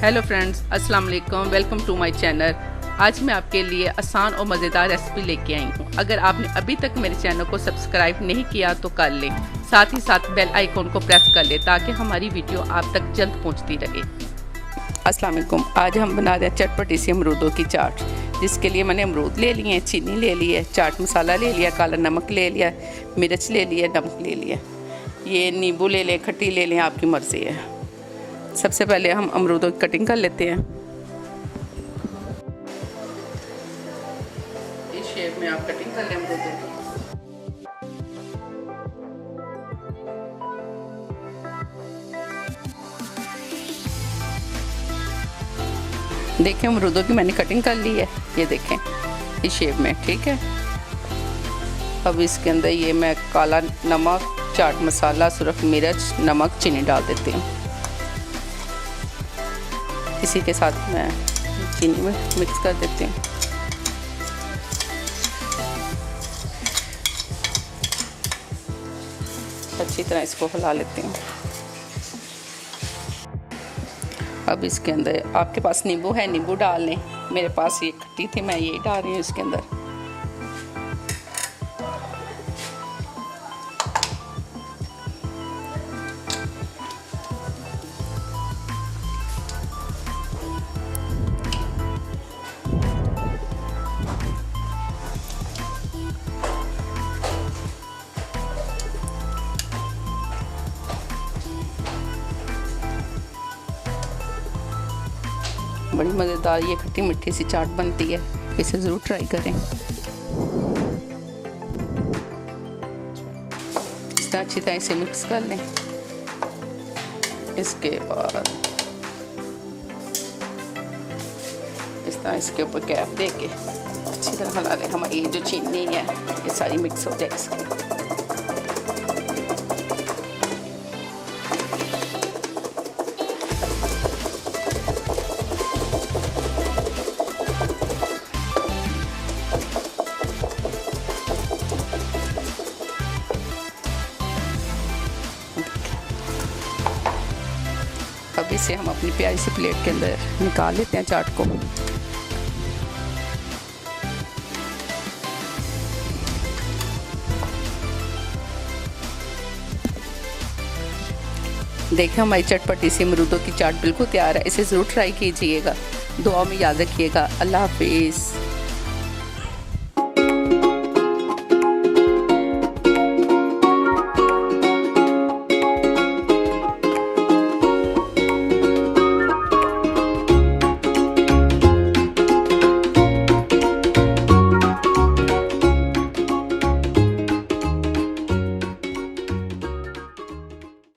Hello friends, अस्सलाम वालेकुम। Welcome to my channel. आज मैं आपके लिए आसान और मज़ेदार रेसिपी लेके आई हूँ। अगर आपने अभी तक मेरे चैनल को सब्सक्राइब नहीं किया तो कर लें, साथ ही साथ बेल आइकॉन को प्रेस कर लें ताकि हमारी वीडियो आप तक जल्द पहुँचती रहे। अस्सलाम वालेकुम। आज हम बना रहे हैं चटपटी सी अमरूदों की चाट, जिसके लिए मैंने अमरूद ले लिए, चीनी ले ली है, चाट मसाला ले लिया, काला नमक ले लिया, मिर्च ले लिया, नमक ले लिया, ये नींबू ले लें, खट्टी ले लें, आपकी मर्ज़ी है। सबसे पहले हम अमरूदों की कटिंग कर लेते हैं। इस शेप में आप कटिंग कर लें अमरूदों की। देखें अमरूदों की मैंने कटिंग कर ली है, ये देखें इस शेप में, ठीक है। अब इसके अंदर ये मैं काला नमक, चाट मसाला, सुरख मिर्च, नमक, चीनी डाल देती हूँ। इसी के साथ मैं चीनी में मिक्स कर देती हूँ। अच्छी तरह इसको हिला लेती हूँ। अब इसके अंदर आपके पास नींबू है, नींबू डाल लें। मेरे पास ये खट्टी थी, मैं ये डाल रही हूँ इसके अंदर। बड़ी मज़ेदार ये खट्टी मीठी सी चाट बनती है, इसे ज़रूर ट्राई करें। इस तरह अच्छी तरह इसे मिक्स कर लें। इसके बाद इस तरह इसके ऊपर कैप दे के अच्छी तरह हिला लें। हमारी ये जो चीनी है ये सारी मिक्स हो जाए इसकी। अब इसे हम अपनी प्यारी सी प्लेट के अंदर निकाल लेते हैं चाट को। देखें हमारी चटपटी सी अमरूदों की चाट बिल्कुल तैयार है। इसे ज़रूर ट्राई कीजिएगा। दुआ में याद रखिएगा। अल्लाह हाफिज़।